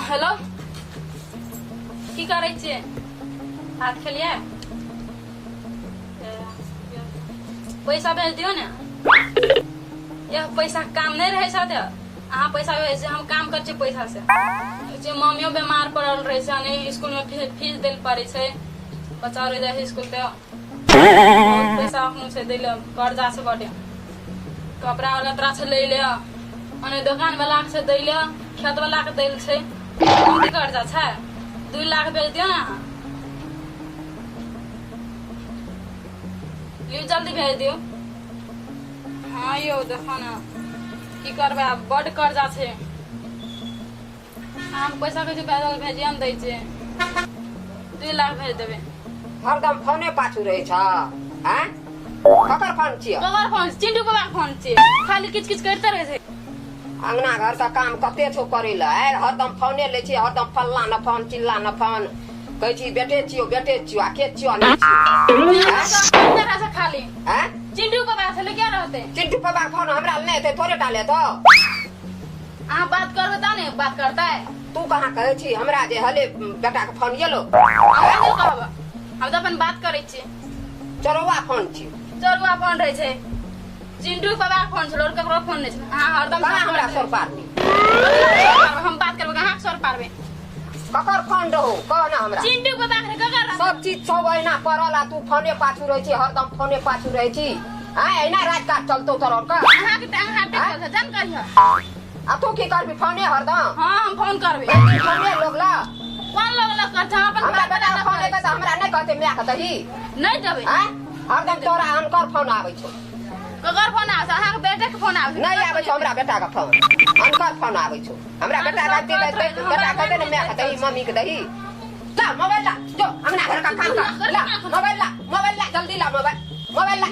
Hello की करे छियै हाथ खेलिए पैसा भेज दियो ने यह पैसा काम नहीं रहे साथ अहाँ पैसा भेज हम काम कर छियै पैसा से मम्मियो बीमार पड़ल रहे छै स्कूल में फीस दिल पड़े छै बच्चा रह जाए स्कूल पे पैसा अपनों से दिल कर्जा से बटे कपड़ा वाला तरह से ले ले दुकान वाला से दे ले खेत वाला के दिल छै कर्जा छै 2 लाख भेज दियो ना लियो जल्दी भेज दियो। हाँ यो देखो ना की करबे बड़ कर्जा छै हम पैसा के पैदल भेजिए हम दै छियै 2 लाख भेज देबे। हरदम फोने पाछू रहे छ हैं ककर फोन छियै ककर फोन चिंटू के फोन छियै खाली किच किच करते रहे छै अंगना घर का काम कते छो करे ला हरदम फोने ले छी हरदम फल्ला न फोन चिल्ला न फोन कहै छी बेटे छियो आ के छियो नहीं छियो तरह से खाली हैं चिंटू के बात है क्या रहते चिंटू पापा फोन हमरा नहीं थे थोड़े डाले तो आप बात करबे त ने बात करता है तू कहां कहै छी हमरा जे हले बेटा के फोन येलो कहब हम तो अपन बात करे छी चोरवा फोन छी चोरवा फोन रहे छै चिंटू पापा फोन छलो और ककरो फोन नहीं छै हां हरदम हमरा सर पारनी हम बात करबे कहां सर पारबे ककर फोन रहो कह ना हमरा चिंटू के बात ककर सब चीज सब एना परला तू फोने पाछू रहे छी हरदम फोने पाछू रहे छी हां एना राजकाज चलतो तोर का अहां के टांग हाथ टेक जान कहियो आ तू की करबी फोने हरदम हां हम फोन करबे फोने लोगला कौन लोगला करता अपन हमरा बेटा फोन के हमरा नहीं कहते मैं कहतही नहीं देबे हैं हरदम तोरा अनकर फोन आबै छौ ककर फोन आवे अहां के बेटा के फोन आवे नहीं आबै छौ हमरा बेटा के फोन अनकर फोन आबै छौ हमरा बेटा राति बेटा कहते ने मैं कहतही मम्मी के दही ला मोबाइल ला जो अंगना घर का काम कर ला मोबाइल ला जल्दी ला मोबाइल ला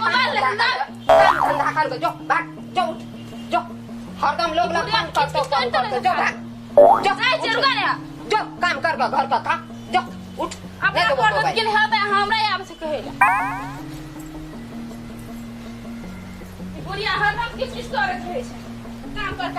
धंधा कर जो भाग जो जो हरदम लोग ला फोन करतो जो भाग जो नहीं जरूर ने जो काम कर घर का काम जो उठ अपना पर्दा के लिए है हमरा आवे से कहेला बुढ़िया हरदम किस किस करत रहे छै काम कर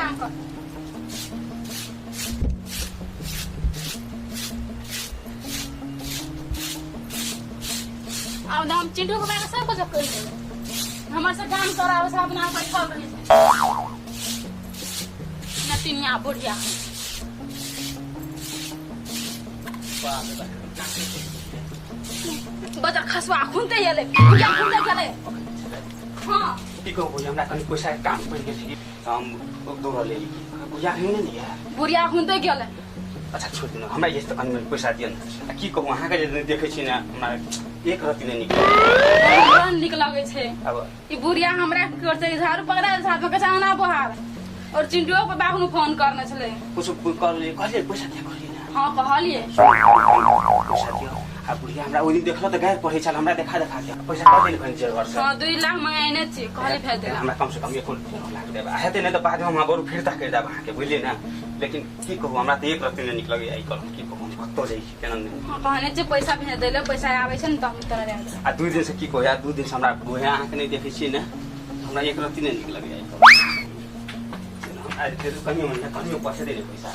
अब हम चिंटू के बारे सब कुछ कर देबे हमर से काम करावे से अपना बैठल रहे छै नतिनिया बुढ़िया बजार खसवा खुनते गेले बुढ़िया खुनते गेले हां की कहू हमरा कनी पैसा काम पड़ गेल हम दौड़ ले बुझा नहीं नहीं यार बुढ़िया खुनते गेले अच्छा छोड़ दिन हमरा ये तो कनी पैसा दियन की कहू अहाँ के देखे छी ना हमरा एक रति नहीं निकल निक लगे छै अब ई बुढ़िया हमरा करते झाड़ू पकड़ा साथ में कचाना बहार और चिंटू पे बाबू फोन करने छले कुछ कर ले कहले पैसा दे कहली ना हां कहलिए पैसा दियो आ बुढ़िया हमरा ओनी देखलो त गायर पढ़े छल हमरा देखा के पैसा कर देल भन जेवर से हां 2 लाख मंगाइने छी कहली भेज दे हमरा कम से कम 1 लाख देब हेते नहीं तो बाद में हम बरु फिरता कर देब अहाँ के बुझलिए ना लेकिन की कहू हमरा त एक रति नहीं निकल आई कर की कहू कतो जाई केना नहीं हां कहने छी पैसा भेज देले पैसा आवे छै न त हम तोरा दे आ 2 दिन से की कहू यार 2 दिन से हमरा बुढ़िया अहाँ के नहीं देखे छी ना हमरा एक रति नहीं निकल आई आज फिर कमी पैसा दे पैसा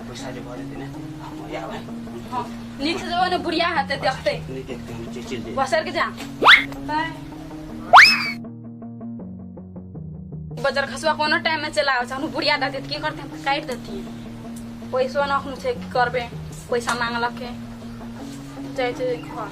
पैसा जो भरे थे ना हम या भाई हां नीक से जो ने बुढ़िया हाथे देखते नहीं देखते हम चल दे बसर के जा बजार खसवा कोनो टाइम में चला आवे हम बुढ़िया दाते की करते हम काट देती पैसा न हम से करबे पैसा मांगलक के जाय छै घर